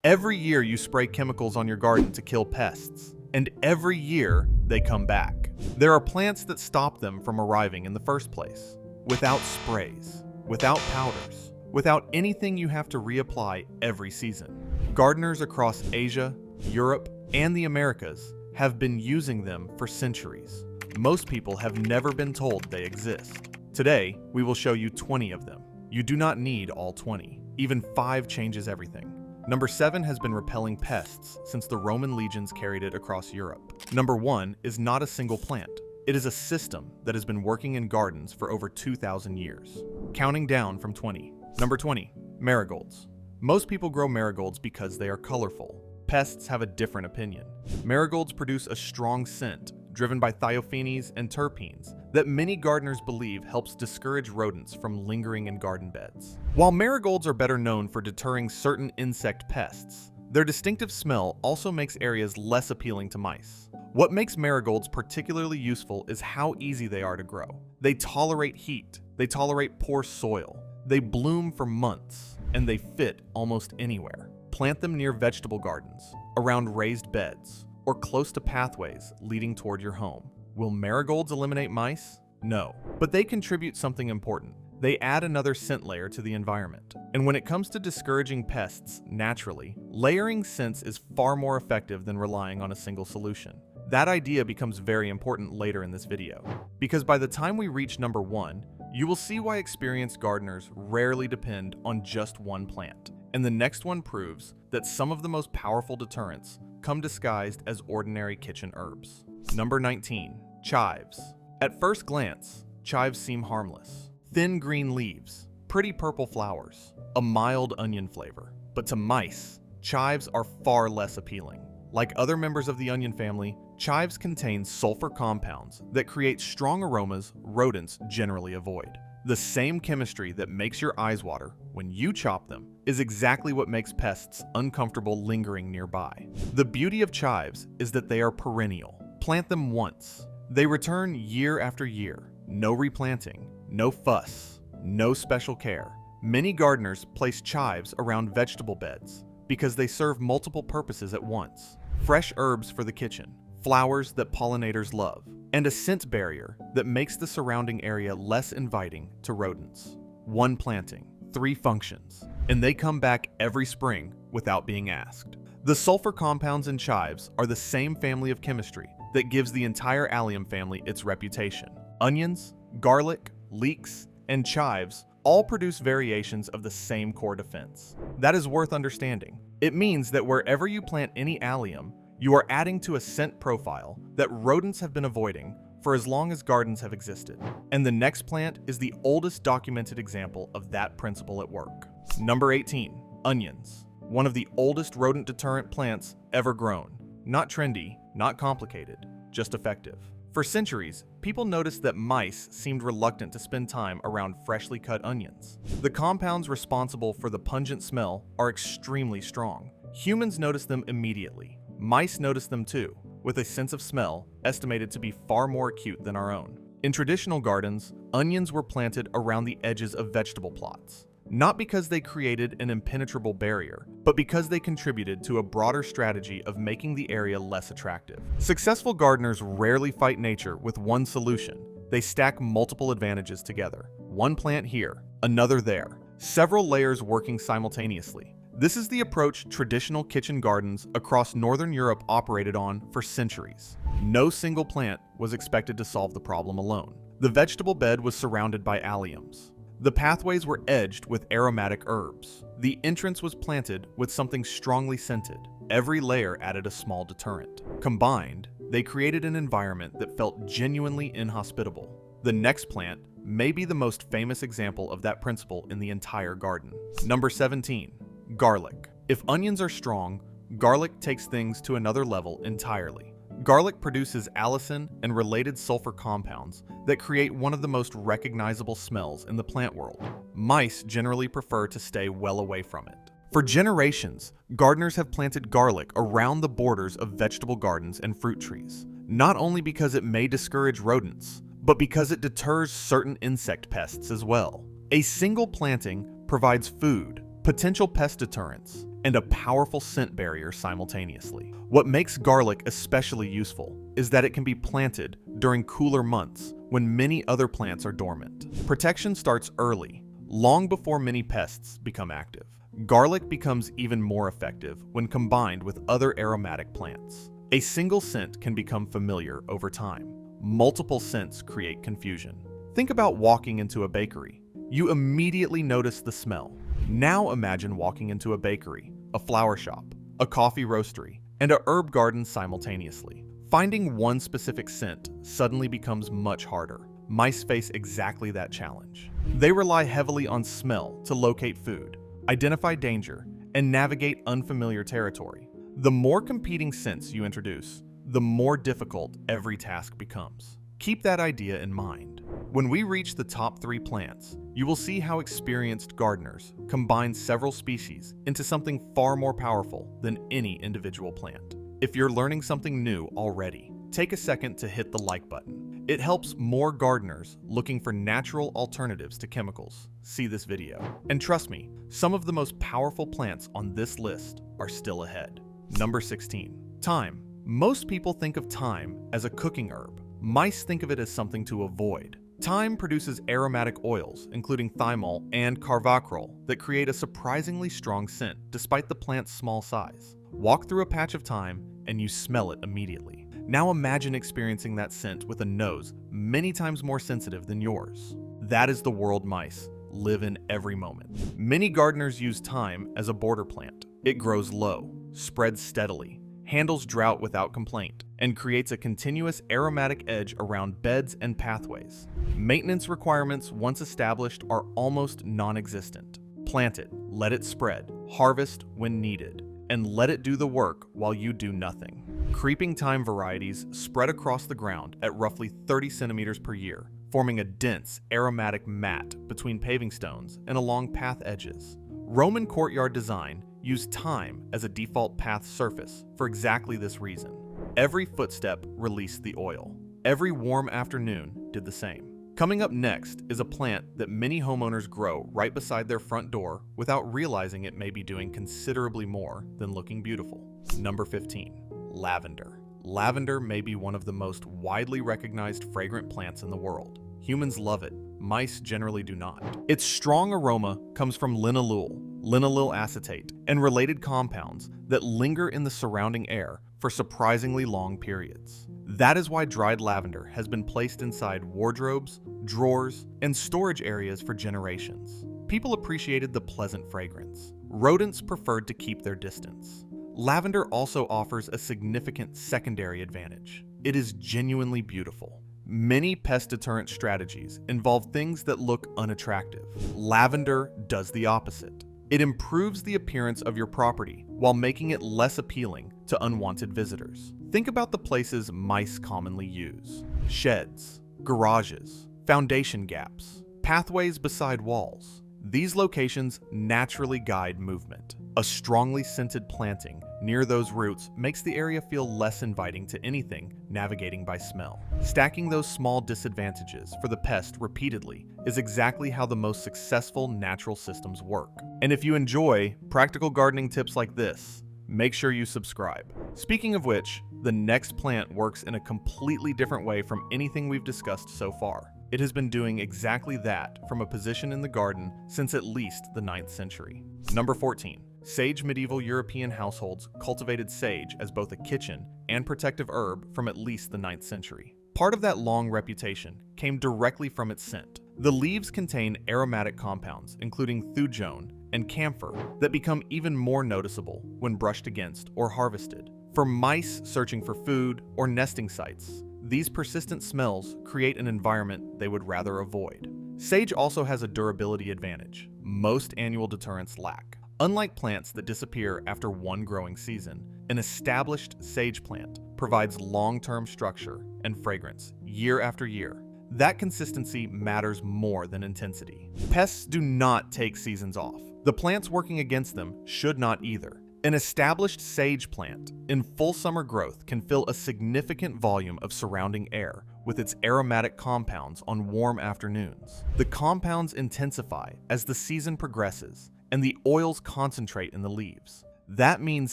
Every year you spray chemicals on your garden to kill pests, and every year they come back. There are plants that stop them from arriving in the first place. Without sprays, without powders, without anything you have to reapply every season. Gardeners across Asia, Europe, and the Americas have been using them for centuries. Most people have never been told they exist. Today, we will show you 20 of them. You do not need all 20. Even 5 changes everything. Number 7 has been repelling pests since the Roman legions carried it across Europe. Number 1 is not a single plant. It is a system that has been working in gardens for over 2,000 years. Counting down from 20. Number 20, marigolds. Most people grow marigolds because they are colorful. Pests have a different opinion. Marigolds produce a strong scent driven by thiophene and terpenes that many gardeners believe helps discourage rodents from lingering in garden beds. While marigolds are better known for deterring certain insect pests, their distinctive smell also makes areas less appealing to mice. What makes marigolds particularly useful is how easy they are to grow. They tolerate heat, they tolerate poor soil, they bloom for months, and they fit almost anywhere. Plant them near vegetable gardens, around raised beds, or close to pathways leading toward your home. Will marigolds eliminate mice? No, but they contribute something important. They add another scent layer to the environment. And when it comes to discouraging pests naturally, layering scents is far more effective than relying on a single solution. That idea becomes very important later in this video, because by the time we reach number 1, you will see why experienced gardeners rarely depend on just one plant. And the next one proves that some of the most powerful deterrents come disguised as ordinary kitchen herbs. Number 19, chives. At first glance, chives seem harmless. Thin green leaves, pretty purple flowers, a mild onion flavor. But to mice, chives are far less appealing. Like other members of the onion family, chives contain sulfur compounds that create strong aromas rodents generally avoid. The same chemistry that makes your eyes water when you chop them is exactly what makes pests uncomfortable lingering nearby. The beauty of chives is that they are perennial. Plant them once. They return year after year. No replanting, no fuss, no special care. Many gardeners place chives around vegetable beds because they serve multiple purposes at once. Fresh herbs for the kitchen, flowers that pollinators love, and a scent barrier that makes the surrounding area less inviting to rodents. One planting, 3 functions, and they come back every spring without being asked. The sulfur compounds in chives are the same family of chemistry that gives the entire allium family its reputation. Onions, garlic, leeks, and chives all produce variations of the same core defense. That is worth understanding. It means that wherever you plant any allium, you are adding to a scent profile that rodents have been avoiding for as long as gardens have existed. And the next plant is the oldest documented example of that principle at work. Number 18, onions. One of the oldest rodent deterrent plants ever grown. Not trendy, not complicated, just effective. For centuries, people noticed that mice seemed reluctant to spend time around freshly cut onions. The compounds responsible for the pungent smell are extremely strong. Humans notice them immediately. Mice notice them too, with a sense of smell estimated to be far more acute than our own. In traditional gardens, onions were planted around the edges of vegetable plots. Not because they created an impenetrable barrier, but because they contributed to a broader strategy of making the area less attractive. Successful gardeners rarely fight nature with one solution. They stack multiple advantages together. One plant here, another there, several layers working simultaneously. This is the approach traditional kitchen gardens across Northern Europe operated on for centuries. No single plant was expected to solve the problem alone. The vegetable bed was surrounded by alliums. The pathways were edged with aromatic herbs. The entrance was planted with something strongly scented. Every layer added a small deterrent. Combined, they created an environment that felt genuinely inhospitable. The next plant may be the most famous example of that principle in the entire garden. Number 17, garlic. If onions are strong, garlic takes things to another level entirely. Garlic produces allicin and related sulfur compounds that create one of the most recognizable smells in the plant world. Mice generally prefer to stay well away from it. For generations, gardeners have planted garlic around the borders of vegetable gardens and fruit trees, not only because it may discourage rodents, but because it deters certain insect pests as well. A single planting provides food, potential pest deterrents, and a powerful scent barrier simultaneously. What makes garlic especially useful is that it can be planted during cooler months when many other plants are dormant. Protection starts early, long before many pests become active. Garlic becomes even more effective when combined with other aromatic plants. A single scent can become familiar over time. Multiple scents create confusion. Think about walking into a bakery. You immediately notice the smell. Now imagine walking into a bakery, a flower shop, a coffee roastery, and a herb garden simultaneously. Finding one specific scent suddenly becomes much harder. Mice face exactly that challenge. They rely heavily on smell to locate food, identify danger, and navigate unfamiliar territory. The more competing scents you introduce, the more difficult every task becomes. Keep that idea in mind. When we reach the top 3 plants, you will see how experienced gardeners combine several species into something far more powerful than any individual plant. If you're learning something new already, take a second to hit the like button. It helps more gardeners looking for natural alternatives to chemicals see this video. And trust me, some of the most powerful plants on this list are still ahead. Number 16. Thyme. Most people think of thyme as a cooking herb. Mice think of it as something to avoid. Thyme produces aromatic oils, including thymol and carvacrol, that create a surprisingly strong scent despite the plant's small size. Walk through a patch of thyme and you smell it immediately. Now imagine experiencing that scent with a nose many times more sensitive than yours. That is the world mice live in every moment. Many gardeners use thyme as a border plant. It grows low, spreads steadily, handles drought without complaint, and creates a continuous aromatic edge around beds and pathways. Maintenance requirements once established are almost non-existent. Plant it, let it spread, harvest when needed, and let it do the work while you do nothing. Creeping thyme varieties spread across the ground at roughly 30 centimeters per year, forming a dense, aromatic mat between paving stones and along path edges. Roman courtyard design used thyme as a default path surface for exactly this reason. Every footstep released the oil. Every warm afternoon did the same. Coming up next is a plant that many homeowners grow right beside their front door without realizing it may be doing considerably more than looking beautiful. Number 15. Lavender. Lavender may be one of the most widely recognized fragrant plants in the world. Humans love it. Mice generally do not. Its strong aroma comes from linalool acetate, and related compounds that linger in the surrounding air for surprisingly long periods. That is why dried lavender has been placed inside wardrobes, drawers, and storage areas for generations. People appreciated the pleasant fragrance. Rodents preferred to keep their distance. Lavender also offers a significant secondary advantage. It is genuinely beautiful. Many pest deterrent strategies involve things that look unattractive. Lavender does the opposite. It improves the appearance of your property while making it less appealing to unwanted visitors. Think about the places mice commonly use: sheds, garages, foundation gaps, pathways beside walls. These locations naturally guide movement. A strongly scented planting near those roots makes the area feel less inviting to anything navigating by smell. Stacking those small disadvantages for the pest repeatedly is exactly how the most successful natural systems work. And if you enjoy practical gardening tips like this, make sure you subscribe. Speaking of which, the next plant works in a completely different way from anything we've discussed so far. It has been doing exactly that from a position in the garden since at least the 9th century. Number 14. Sage. Medieval European households cultivated sage as both a kitchen and protective herb from at least the 9th century. Part of that long reputation came directly from its scent. The leaves contain aromatic compounds, including thujone and camphor, that become even more noticeable when brushed against or harvested. For mice searching for food or nesting sites, these persistent smells create an environment they would rather avoid. Sage also has a durability advantage most annual deterrents lack. Unlike plants that disappear after one growing season, an established sage plant provides long-term structure and fragrance year after year. That consistency matters more than intensity. Pests do not take seasons off. The plants working against them should not either. An established sage plant in full summer growth can fill a significant volume of surrounding air with its aromatic compounds on warm afternoons. The compounds intensify as the season progresses, and the oils concentrate in the leaves. That means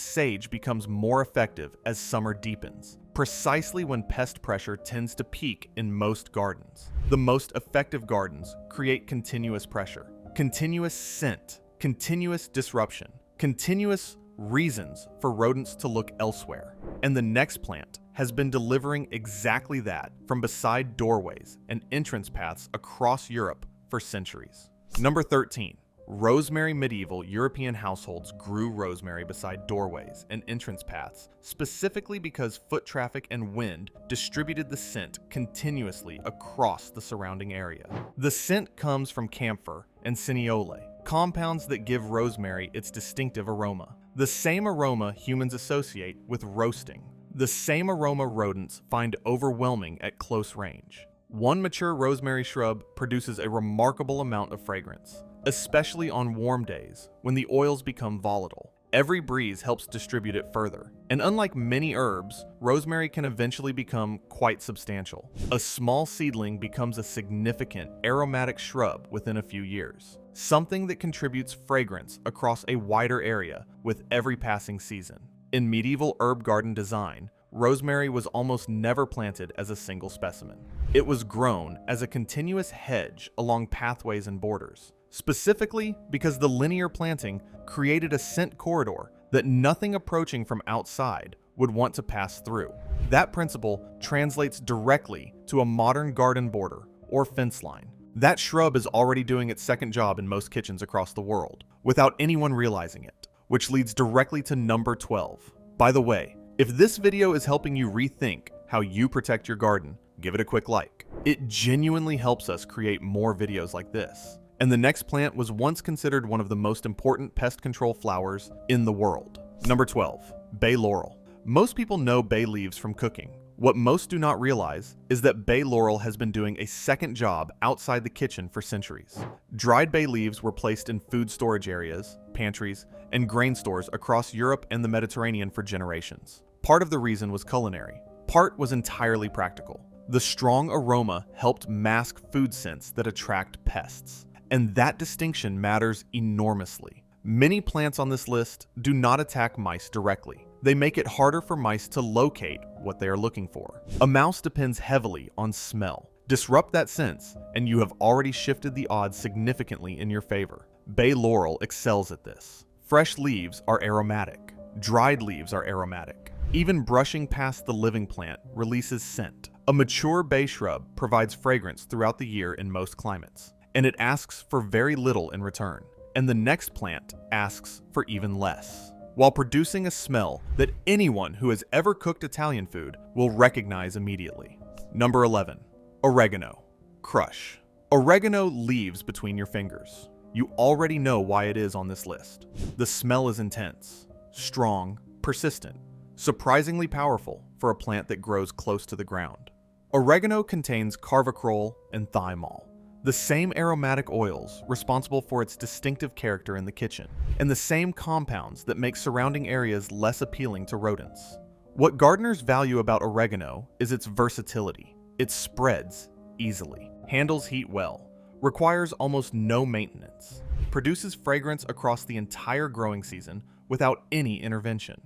sage becomes more effective as summer deepens, precisely when pest pressure tends to peak in most gardens. The most effective gardens create continuous pressure, continuous scent, continuous disruption, continuous reasons for rodents to look elsewhere. And the next plant has been delivering exactly that from beside doorways and entrance paths across Europe for centuries. Number 13. Rosemary. Medieval European households grew rosemary beside doorways and entrance paths, specifically because foot traffic and wind distributed the scent continuously across the surrounding area. The scent comes from camphor and cineole, compounds that give rosemary its distinctive aroma. The same aroma humans associate with roasting. The same aroma rodents find overwhelming at close range. One mature rosemary shrub produces a remarkable amount of fragrance, especially on warm days when the oils become volatile. Every breeze helps distribute it further, and unlike many herbs, rosemary can eventually become quite substantial. A small seedling becomes a significant aromatic shrub within a few years, something that contributes fragrance across a wider area with every passing season. In medieval herb garden design, rosemary was almost never planted as a single specimen. It was grown as a continuous hedge along pathways and borders, specifically because the linear planting created a scent corridor that nothing approaching from outside would want to pass through. That principle translates directly to a modern garden border or fence line. That shrub is already doing its second job in most kitchens across the world, without anyone realizing it, which leads directly to number 12. By the way, if this video is helping you rethink how you protect your garden, give it a quick like. It genuinely helps us create more videos like this. And the next plant was once considered one of the most important pest control flowers in the world. Number 12. Bay laurel. Most people know bay leaves from cooking. What most do not realize is that bay laurel has been doing a second job outside the kitchen for centuries. Dried bay leaves were placed in food storage areas, pantries, and grain stores across Europe and the Mediterranean for generations. Part of the reason was culinary. Part was entirely practical. The strong aroma helped mask food scents that attract pests. And that distinction matters enormously. Many plants on this list do not attack mice directly. They make it harder for mice to locate what they are looking for. A mouse depends heavily on smell. Disrupt that sense, and you have already shifted the odds significantly in your favor. Bay laurel excels at this. Fresh leaves are aromatic. Dried leaves are aromatic. Even brushing past the living plant releases scent. A mature bay shrub provides fragrance throughout the year in most climates, and it asks for very little in return. And the next plant asks for even less, while producing a smell that anyone who has ever cooked Italian food will recognize immediately. Number 11. Oregano. Crush. Oregano leaves between your fingers. You already know why it is on this list. The smell is intense, strong, persistent, surprisingly powerful for a plant that grows close to the ground. Oregano contains carvacrol and thymol, the same aromatic oils responsible for its distinctive character in the kitchen, and the same compounds that make surrounding areas less appealing to rodents. What gardeners value about oregano is its versatility. It spreads easily, handles heat well, requires almost no maintenance, produces fragrance across the entire growing season without any intervention.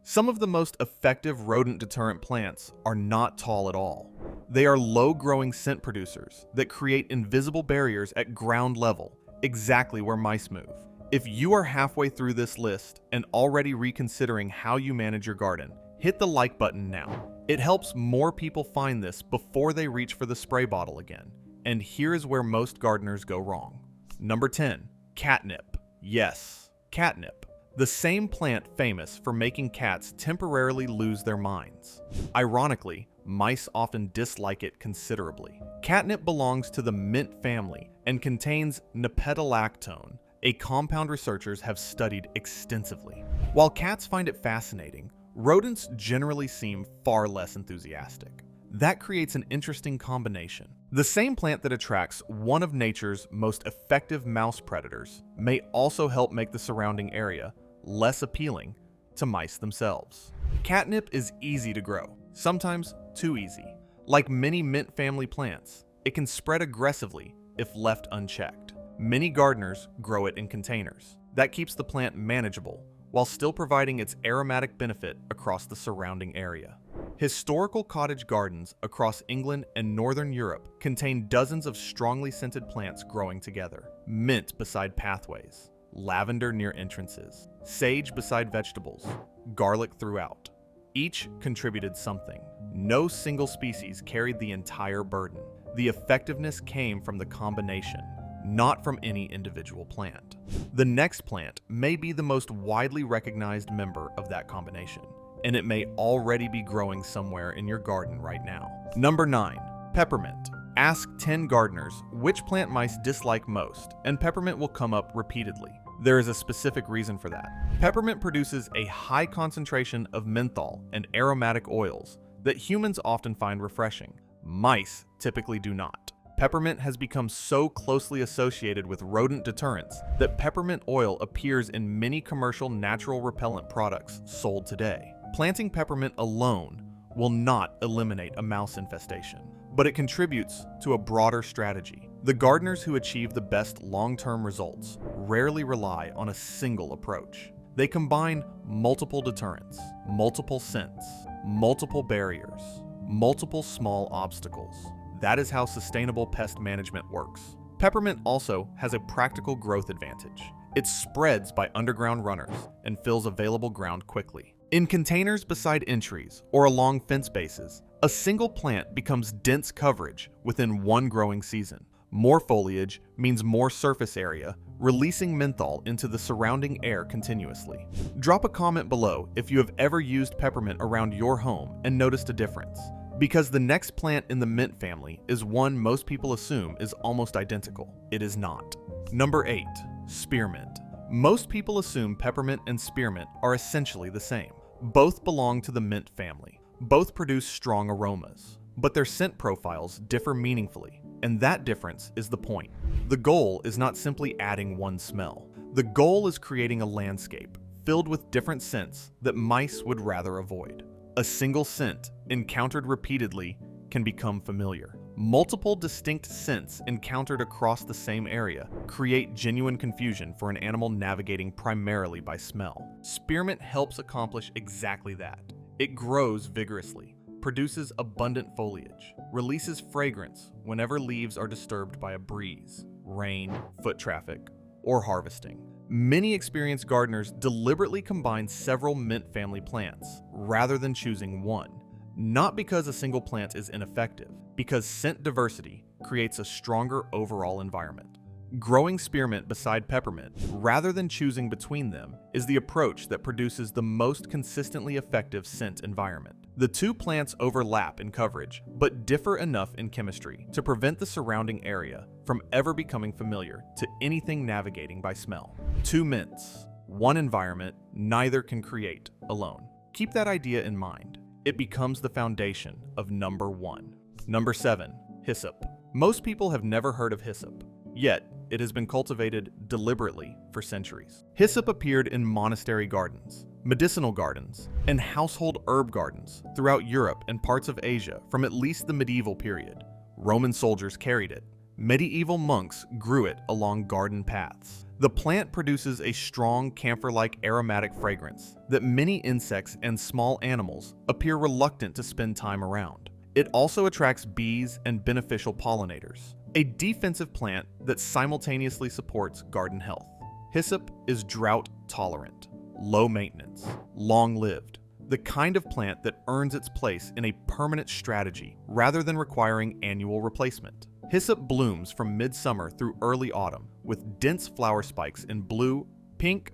Some of the most effective rodent deterrent plants are not tall at all. They are low-growing scent producers that create invisible barriers at ground level, exactly where mice move. If you are halfway through this list and already reconsidering how you manage your garden, hit the like button now. It helps more people find this before they reach for the spray bottle again. And here is where most gardeners go wrong. Number 10. Catnip. Yes, catnip. The same plant famous for making cats temporarily lose their minds. Ironically, mice often dislike it considerably. Catnip belongs to the mint family and contains nepetalactone, a compound researchers have studied extensively. While cats find it fascinating, rodents generally seem far less enthusiastic. That creates an interesting combination. The same plant that attracts one of nature's most effective mouse predators may also help make the surrounding area less appealing to mice themselves. Catnip is easy to grow, sometimes too easy. Like many mint family plants, it can spread aggressively if left unchecked. Many gardeners grow it in containers. That keeps the plant manageable while still providing its aromatic benefit across the surrounding area. Historical cottage gardens across England and Northern Europe contain dozens of strongly scented plants growing together. Mint beside pathways, lavender near entrances, sage beside vegetables, garlic throughout. Each contributed something. No single species carried the entire burden. The effectiveness came from the combination, not from any individual plant. The next plant may be the most widely recognized member of that combination, and it may already be growing somewhere in your garden right now. Number 9. Peppermint. Ask 10 gardeners which plant mice dislike most, and peppermint will come up repeatedly. There is a specific reason for that. Peppermint produces a high concentration of menthol and aromatic oils that humans often find refreshing. Mice typically do not. Peppermint has become so closely associated with rodent deterrents that peppermint oil appears in many commercial natural repellent products sold today. Planting peppermint alone will not eliminate a mouse infestation, but it contributes to a broader strategy. The gardeners who achieve the best long-term results rarely rely on a single approach. They combine multiple deterrents, multiple scents, multiple barriers, multiple small obstacles. That is how sustainable pest management works. Peppermint also has a practical growth advantage. It spreads by underground runners and fills available ground quickly. In containers beside entries or along fence bases, a single plant becomes dense coverage within one growing season. More foliage means more surface area, releasing menthol into the surrounding air continuously. Drop a comment below if you have ever used peppermint around your home and noticed a difference, because the next plant in the mint family is one most people assume is almost identical. It is not. Number 8. Spearmint. Most people assume peppermint and spearmint are essentially the same. Both belong to the mint family. Both produce strong aromas, but their scent profiles differ meaningfully, and that difference is the point. The goal is not simply adding one smell. The goal is creating a landscape filled with different scents that mice would rather avoid. A single scent, encountered repeatedly, can become familiar. Multiple distinct scents encountered across the same area create genuine confusion for an animal navigating primarily by smell. Spearmint helps accomplish exactly that. It grows vigorously, produces abundant foliage, releases fragrance whenever leaves are disturbed by a breeze, rain, foot traffic, or harvesting. Many experienced gardeners deliberately combine several mint family plants rather than choosing one. Not because a single plant is ineffective, because scent diversity creates a stronger overall environment. Growing spearmint beside peppermint, rather than choosing between them, is the approach that produces the most consistently effective scent environment. The two plants overlap in coverage, but differ enough in chemistry to prevent the surrounding area from ever becoming familiar to anything navigating by smell. Two mints, one environment neither can create alone. Keep that idea in mind. It becomes the foundation of number 1. Number 7. Hyssop. Most people have never heard of hyssop, yet it has been cultivated deliberately for centuries. Hyssop appeared in monastery gardens, medicinal gardens, and household herb gardens throughout Europe and parts of Asia from at least the medieval period. Roman soldiers carried it. Medieval monks grew it along garden paths. The plant produces a strong camphor-like aromatic fragrance that many insects and small animals appear reluctant to spend time around. It also attracts bees and beneficial pollinators, a defensive plant that simultaneously supports garden health. Hyssop is drought tolerant, low maintenance, long-lived, the kind of plant that earns its place in a permanent strategy rather than requiring annual replacement. Hyssop blooms from midsummer through early autumn with dense flower spikes in blue, pink,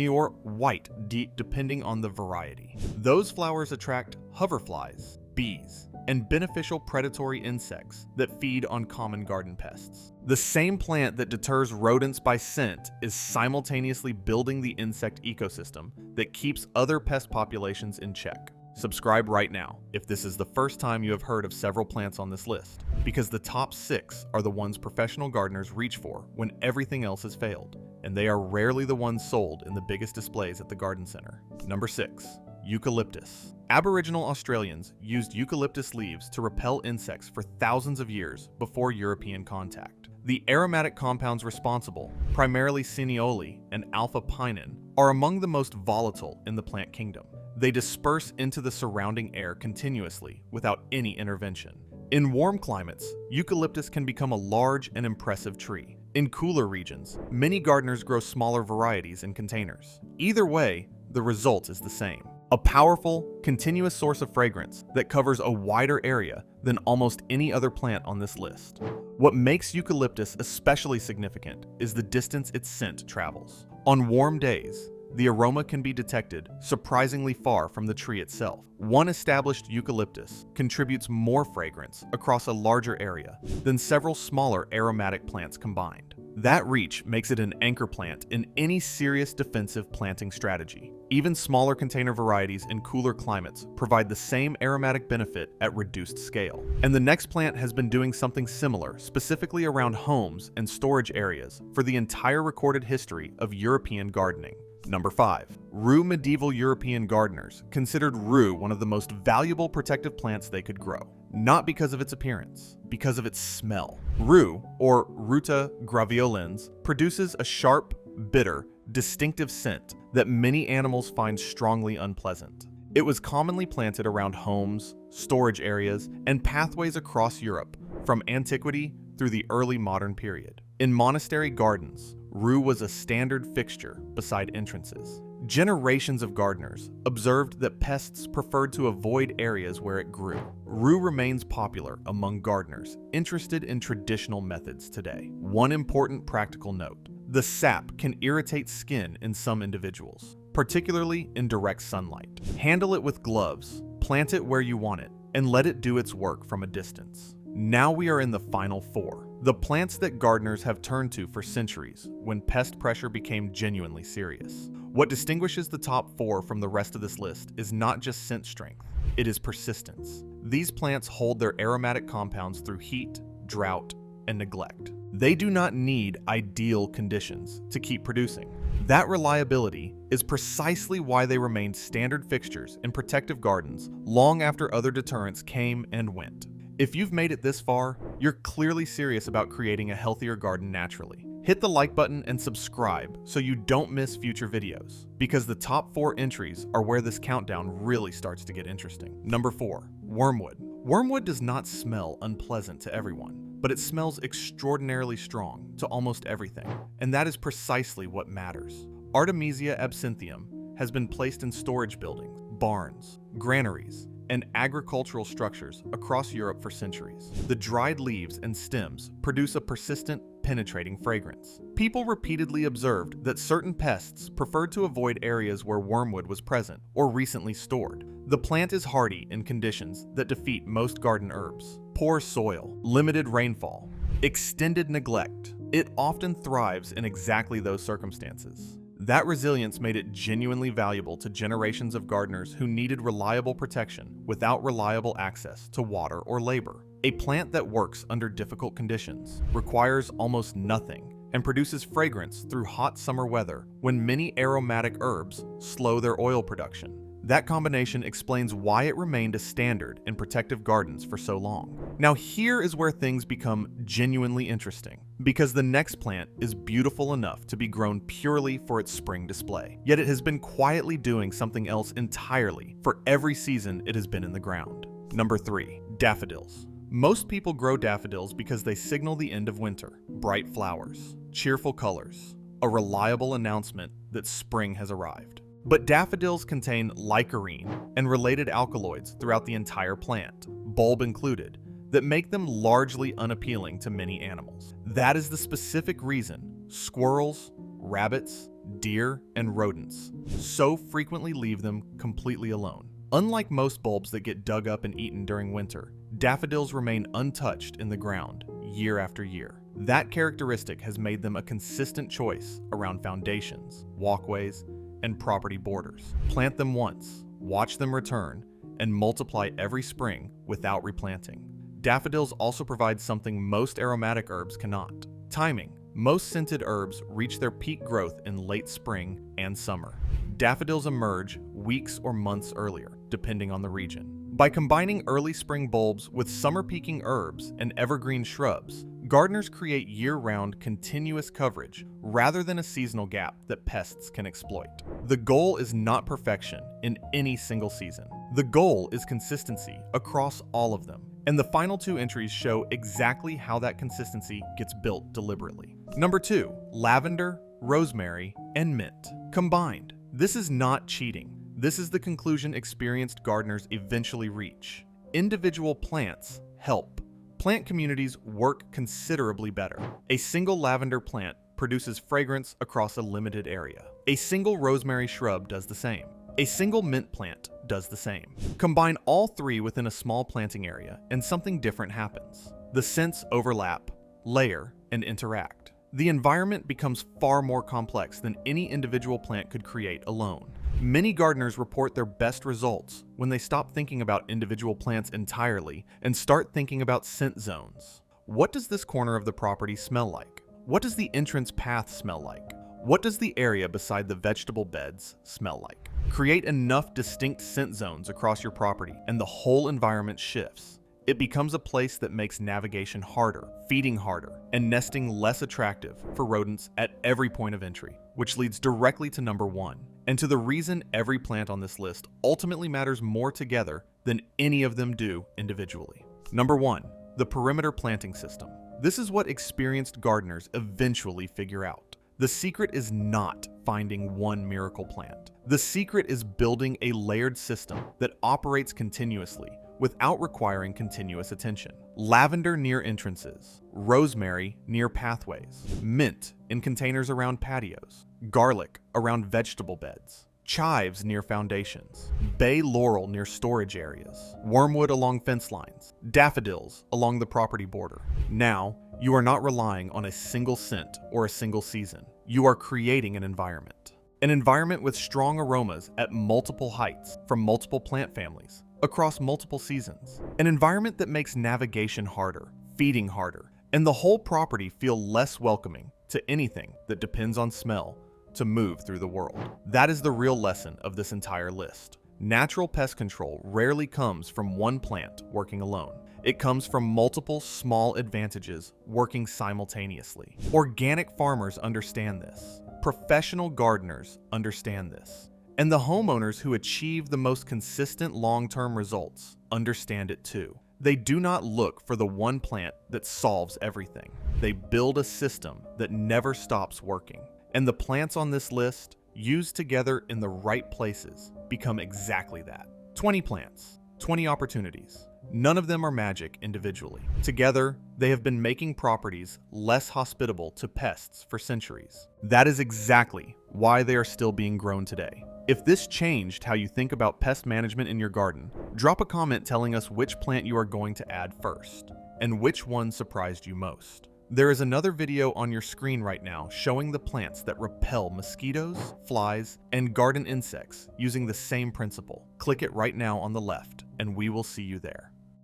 or white depending on the variety. Those flowers attract hoverflies, bees, and beneficial predatory insects that feed on common garden pests. The same plant that deters rodents by scent is simultaneously building the insect ecosystem that keeps other pest populations in check. Subscribe right now if this is the first time you have heard of several plants on this list, because the top 6 are the ones professional gardeners reach for when everything else has failed, and they are rarely the ones sold in the biggest displays at the garden center. Number 6. Eucalyptus. Aboriginal Australians used eucalyptus leaves to repel insects for thousands of years before European contact. The aromatic compounds responsible, primarily cineole and alpha-pinene, are among the most volatile in the plant kingdom. They disperse into the surrounding air continuously without any intervention. In warm climates, eucalyptus can become a large and impressive tree. In cooler regions, many gardeners grow smaller varieties in containers. Either way, the result is the same. A powerful, continuous source of fragrance that covers a wider area than almost any other plant on this list. What makes eucalyptus especially significant is the distance its scent travels. On warm days, the aroma can be detected surprisingly far from the tree itself. One established eucalyptus contributes more fragrance across a larger area than several smaller aromatic plants combined. That reach makes it an anchor plant in any serious defensive planting strategy. Even smaller container varieties in cooler climates provide the same aromatic benefit at reduced scale. And the next plant has been doing something similar, specifically around homes and storage areas, for the entire recorded history of European gardening. Number 5. Rue. Medieval European gardeners considered rue one of the most valuable protective plants they could grow. Not because of its appearance, because of its smell. Rue, or Ruta graveolens, produces a sharp, bitter, distinctive scent that many animals find strongly unpleasant. It was commonly planted around homes, storage areas, and pathways across Europe, from antiquity through the early modern period. In monastery gardens, rue was a standard fixture beside entrances. Generations of gardeners observed that pests preferred to avoid areas where it grew. Rue remains popular among gardeners interested in traditional methods today. One important practical note: the sap can irritate skin in some individuals, particularly in direct sunlight. Handle it with gloves, plant it where you want it, and let it do its work from a distance. Now we are in the final 4, the plants that gardeners have turned to for centuries when pest pressure became genuinely serious. What distinguishes the top 4 from the rest of this list is not just scent strength, it is persistence. These plants hold their aromatic compounds through heat, drought, and neglect. They do not need ideal conditions to keep producing. That reliability is precisely why they remained standard fixtures in protective gardens long after other deterrents came and went. If you've made it this far, you're clearly serious about creating a healthier garden naturally. Hit the like button and subscribe so you don't miss future videos, because the top 4 entries are where this countdown really starts to get interesting. Number 4. Wormwood. Wormwood does not smell unpleasant to everyone, but it smells extraordinarily strong to almost everything, and that is precisely what matters. Artemisia absinthium has been placed in storage buildings, barns, granaries, and agricultural structures across Europe for centuries. The dried leaves and stems produce a persistent, penetrating fragrance. People repeatedly observed that certain pests preferred to avoid areas where wormwood was present or recently stored. The plant is hardy in conditions that defeat most garden herbs. Poor soil, limited rainfall, extended neglect. It often thrives in exactly those circumstances. That resilience made it genuinely valuable to generations of gardeners who needed reliable protection without reliable access to water or labor. A plant that works under difficult conditions, requires almost nothing, and produces fragrance through hot summer weather when many aromatic herbs slow their oil production. That combination explains why it remained a standard in protective gardens for so long. Now here is where things become genuinely interesting, because the next plant is beautiful enough to be grown purely for its spring display, yet it has been quietly doing something else entirely for every season it has been in the ground. Number 3. Daffodils. Most people grow daffodils because they signal the end of winter. Bright flowers, cheerful colors, a reliable announcement that spring has arrived. But daffodils contain licorine and related alkaloids throughout the entire plant, bulb included, that make them largely unappealing to many animals. That is the specific reason squirrels, rabbits, deer, and rodents so frequently leave them completely alone. Unlike most bulbs that get dug up and eaten during winter, daffodils remain untouched in the ground year after year. That characteristic has made them a consistent choice around foundations, walkways, and property borders. Plant them once, watch them return, and multiply every spring without replanting. Daffodils also provide something most aromatic herbs cannot: timing. Most scented herbs reach their peak growth in late spring and summer. Daffodils emerge weeks or months earlier, depending on the region. By combining early spring bulbs with summer peaking herbs and evergreen shrubs, Gardeners create year-round, continuous coverage rather than a seasonal gap that pests can exploit. The goal is not perfection in any single season. The goal is consistency across all of them. And the final two entries show exactly how that consistency gets built deliberately. Number 2, lavender, rosemary, and mint. Combined. This is not cheating. This is the conclusion experienced gardeners eventually reach. Individual plants help. Plant communities work considerably better. A single lavender plant produces fragrance across a limited area. A single rosemary shrub does the same. A single mint plant does the same. Combine all three within a small planting area and something different happens. The scents overlap, layer, and interact. The environment becomes far more complex than any individual plant could create alone. Many gardeners report their best results when they stop thinking about individual plants entirely and start thinking about scent zones. What does this corner of the property smell like? What does the entrance path smell like? What does the area beside the vegetable beds smell like? Create enough distinct scent zones across your property and the whole environment shifts. It becomes a place that makes navigation harder, feeding harder, and nesting less attractive for rodents at every point of entry, which leads directly to number 1, and to the reason every plant on this list ultimately matters more together than any of them do individually. Number 1, the perimeter planting system. This is what experienced gardeners eventually figure out. The secret is not finding one miracle plant. The secret is building a layered system that operates continuously without requiring continuous attention. Lavender near entrances, rosemary near pathways, mint in containers around patios, garlic around vegetable beds, chives near foundations, bay laurel near storage areas, wormwood along fence lines, daffodils along the property border. Now, you are not relying on a single scent or a single season. You are creating an environment. An environment with strong aromas at multiple heights from multiple plant families across multiple seasons. An environment that makes navigation harder, feeding harder, and the whole property feel less welcoming to anything that depends on smell to move through the world. That is the real lesson of this entire list. Natural pest control rarely comes from one plant working alone. It comes from multiple small advantages working simultaneously. Organic farmers understand this. Professional gardeners understand this. And the homeowners who achieve the most consistent long-term results understand it too. They do not look for the one plant that solves everything. They build a system that never stops working. And the plants on this list, used together in the right places, become exactly that. 20 plants, 20 opportunities. None of them are magic individually. Together, they have been making properties less hospitable to pests for centuries. That is exactly why they are still being grown today. If this changed how you think about pest management in your garden, drop a comment telling us which plant you are going to add first, and which one surprised you most. There is another video on your screen right now showing the plants that repel mosquitoes, flies, and garden insects using the same principle. Click it right now on the left, and we will see you there.